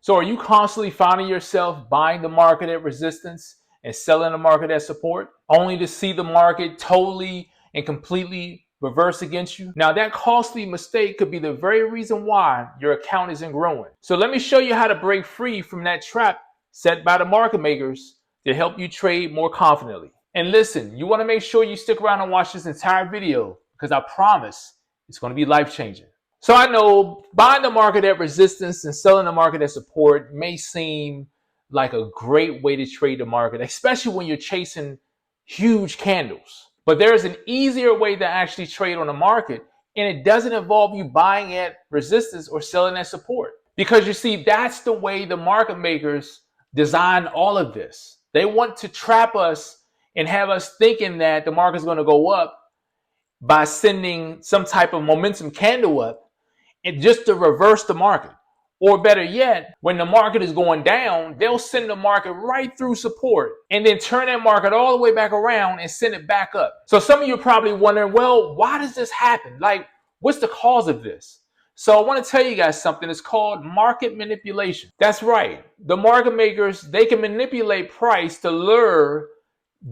So are you constantly finding yourself buying the market at resistance and selling the market at support, only to see the market totally and completely reverse against you? Now, that costly mistake could be the very reason why your account isn't growing. So let me show you how to break free from that trap set by the market makers to help you trade more confidently. And listen, you want to make sure you stick around and watch this entire video because I promise it's going to be life-changing. So I know buying the market at resistance and selling the market at support may seem like a great way to trade the market, especially when you're chasing huge candles. But there's an easier way to actually trade on the market, and it doesn't involve you buying at resistance or selling at support. Because you see, that's the way the market makers design all of this. They want to trap us and have us thinking that the market's going to go up by sending some type of momentum candle up, and just to reverse the market. Or better yet, when the market is going down, they'll send the market right through support and then turn that market all the way back around and send it back up. So some of you are probably wondering, well, why does this happen? Like, what's the cause of this? So I want to tell you guys something. It's called market manipulation. That's right. The market makers, they can manipulate price to lure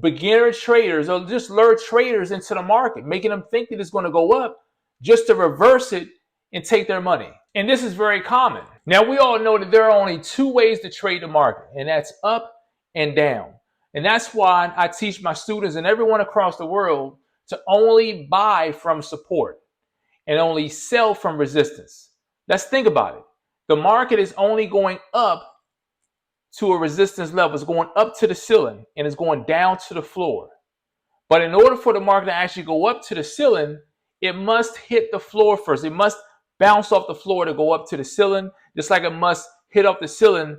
beginner traders or just lure traders into the market, making them think that it's going to go up just to reverse it and take their money. And this is very common. Now, we all know that there are only two ways to trade the market, and that's up and down. And that's why I teach my students and everyone across the world to only buy from support and only sell from resistance. Let's think about it. The market is only going up to a resistance level. It's going up to the ceiling and it's going down to the floor. But in order for the market to actually go up to the ceiling, it must hit the floor first. It must bounce off the floor to go up to the ceiling, just like it must hit off the ceiling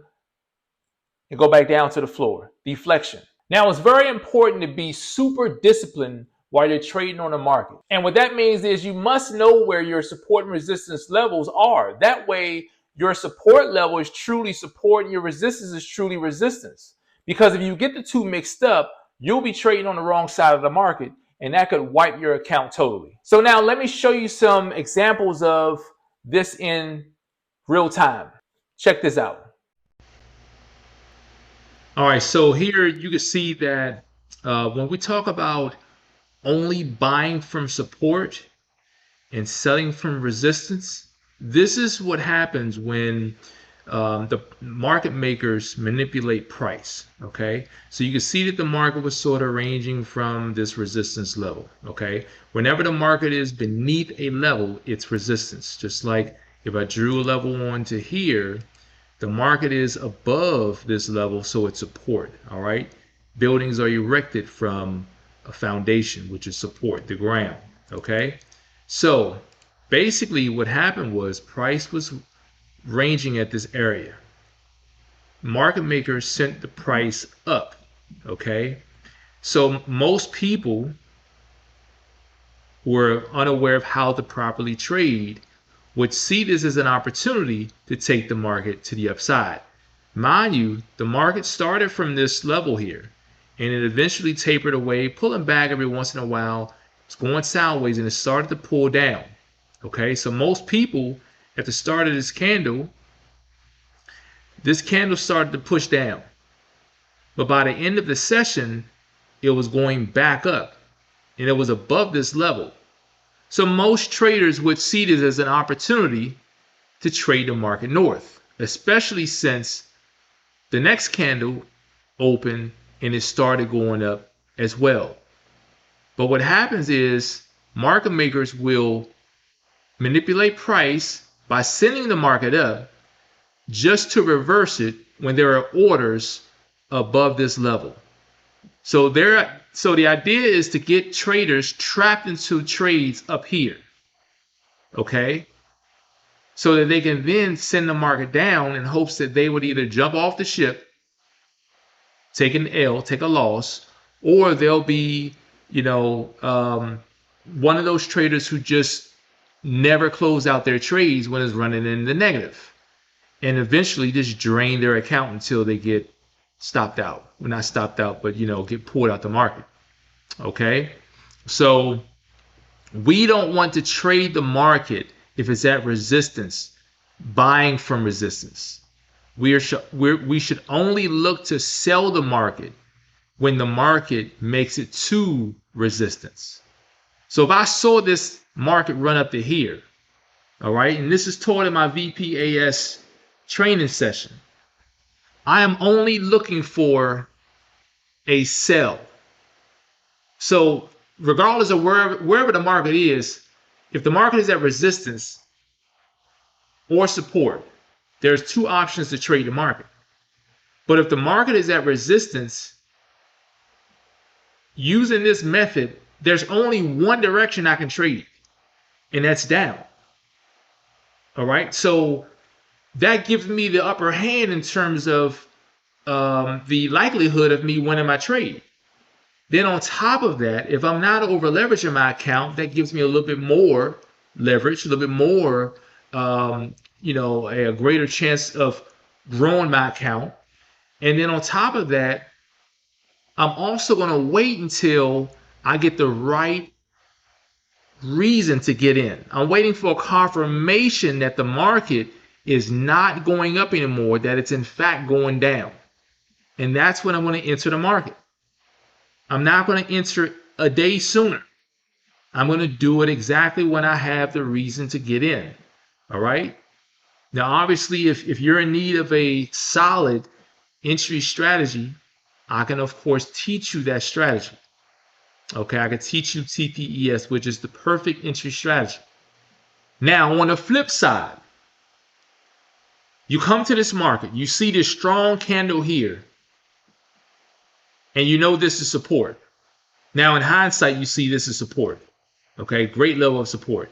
and go back down to the floor. Deflection. Now, it's very important to be super disciplined while you're trading on the market. And what that means is you must know where your support and resistance levels are. That way, your support level is truly support and your resistance is truly resistance. Because if you get the two mixed up, you'll be trading on the wrong side of the market, and that could wipe your account totally. So now let me show you some examples of this in real time. Check this out. All right, so here you can see that when we talk about only buying from support and selling from resistance, this is what happens when the market makers manipulate price. Okay, so you can see that the market was sort of ranging from this resistance level. Okay, whenever the market is beneath a level, it's resistance. Just like if I drew a level onto here, the market is above this level, so it's support. All right, buildings are erected from a foundation, which is support, the ground. Okay, so basically what happened was price was ranging at this area. Market makers sent the price up. Okay, so most people were unaware of how to properly trade would see this as an opportunity to take the market to the upside. Mind you, the market started from this level here and it eventually tapered away, pulling back every once in a while. It's going sideways and it started to pull down. Okay, so most people at the start of this candle started to push down. But by the end of the session, it was going back up and it was above this level. So most traders would see this as an opportunity to trade the market north, especially since the next candle opened and it started going up as well. But what happens is market makers will manipulate price by sending the market up just to reverse it when there are orders above this level. So the idea is to get traders trapped into trades up here. Okay? So that they can then send the market down in hopes that they would either jump off the ship, take an L, take a loss, or they'll be, one of those traders who just never close out their trades when it's running in the negative, and eventually just drain their account until they get stopped out. Well, not stopped out, but get pulled out the market. Okay, so we don't want to trade the market if it's at resistance, buying from resistance. we should only look to sell the market when the market makes it to resistance. So if I saw this market run up to here, all right, and this is taught in my VPAS training session, I am only looking for a sell. So regardless of wherever the market is, if the market is at resistance or support, there's two options to trade the market. But if the market is at resistance, using this method, there's only one direction I can trade, and that's down. All right, so that gives me the upper hand in terms of the likelihood of me winning my trade. Then on top of that, if I'm not over leveraging my account, that gives me a little bit more leverage, a little bit more, a greater chance of growing my account. And then on top of that, I'm also going to wait until I get the right reason to get in. I'm waiting for a confirmation that the market is not going up anymore, that it's in fact going down. And that's when I'm going to enter the market. I'm not going to enter a day sooner. I'm going to do it exactly when I have the reason to get in. All right. Now, obviously, if you're in need of a solid entry strategy, I can, of course, teach you that strategy. Okay, I can teach you TPES, which is the perfect entry strategy. Now, on the flip side, you come to this market, you see this strong candle here, and you know this is support. Now, in hindsight, you see this is support. Okay, great level of support.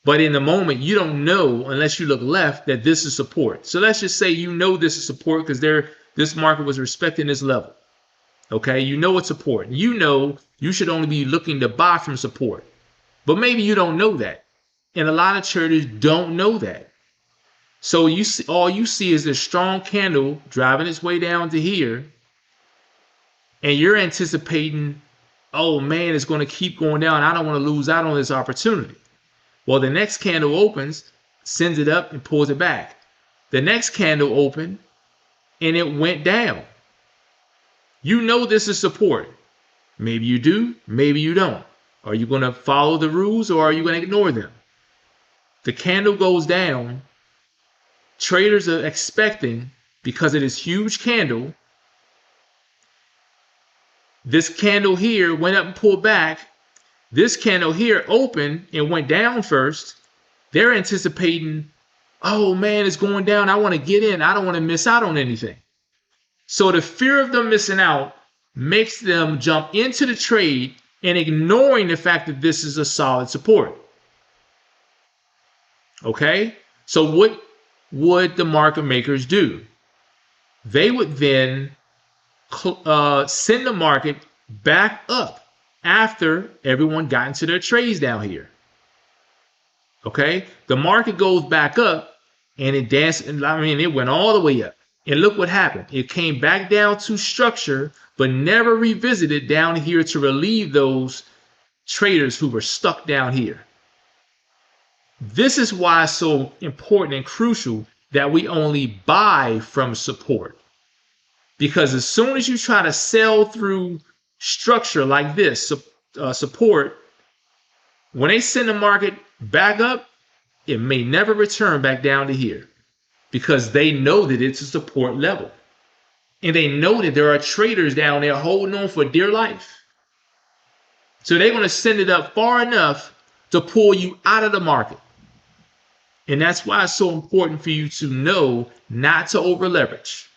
But in the moment, you don't know, unless you look left, that this is support. So let's just say you know this is support because this market was respecting this level. Okay, you know it's support. You know you should only be looking to buy from support. But maybe you don't know that. And a lot of traders don't know that. So all you see is this strong candle driving its way down to here. And you're anticipating, oh man, it's going to keep going down. I don't want to lose out on this opportunity. Well, the next candle opens, sends it up and pulls it back. The next candle opened and it went down. You know this is support. Maybe you do, maybe you don't. Are you going to follow the rules or are you going to ignore them? The candle goes down. Traders are expecting, because of this huge candle, this candle here went up and pulled back. This candle here opened and went down first. They're anticipating, oh man, it's going down. I want to get in. I don't want to miss out on anything. So the fear of them missing out makes them jump into the trade and ignoring the fact that this is a solid support. Okay? So what would the market makers do? They would then send the market back up after everyone got into their trades down here. Okay? The market goes back up and it danced. It went all the way up. And look what happened. It came back down to structure, but never revisited down here to relieve those traders who were stuck down here. This is why it's so important and crucial that we only buy from support. Because as soon as you try to sell through structure like this, support, when they send the market back up, it may never return back down to here. Because they know that it's a support level. And they know that there are traders down there holding on for dear life. So they're going to send it up far enough to pull you out of the market. And that's why it's so important for you to know not to over leverage.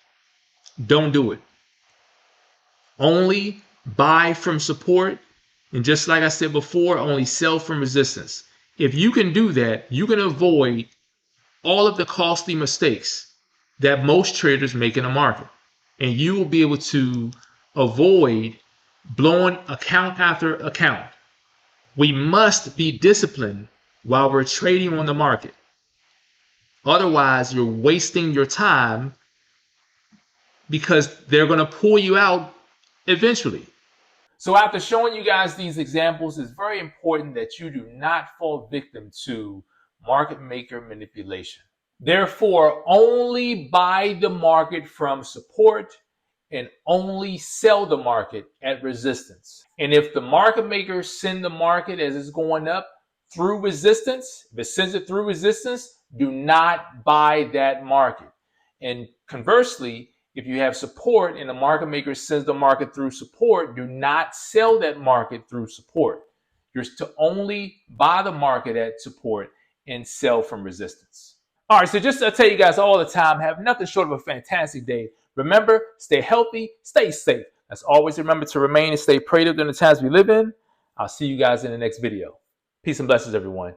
Don't do it. Only buy from support. And just like I said before, only sell from resistance. If you can do that, you can avoid all of the costly mistakes that most traders make in the market. And you will be able to avoid blowing account after account. We must be disciplined while we're trading on the market. Otherwise, you're wasting your time because they're going to pull you out eventually. So after showing you guys these examples, it's very important that you do not fall victim to market maker manipulation. Therefore, only buy the market from support and only sell the market at resistance. And if the market makers send the market as it's going up through resistance, if it sends it through resistance, do not buy that market. And conversely, if you have support and the market maker sends the market through support, do not sell that market through support. You're to only buy the market at support and sell from resistance. All right, so just to tell you guys all the time, have nothing short of a fantastic day. Remember, stay healthy, stay safe. As always, remember to remain and stay prayed up during the times we live in. I'll see you guys in the next video. Peace and blessings, everyone.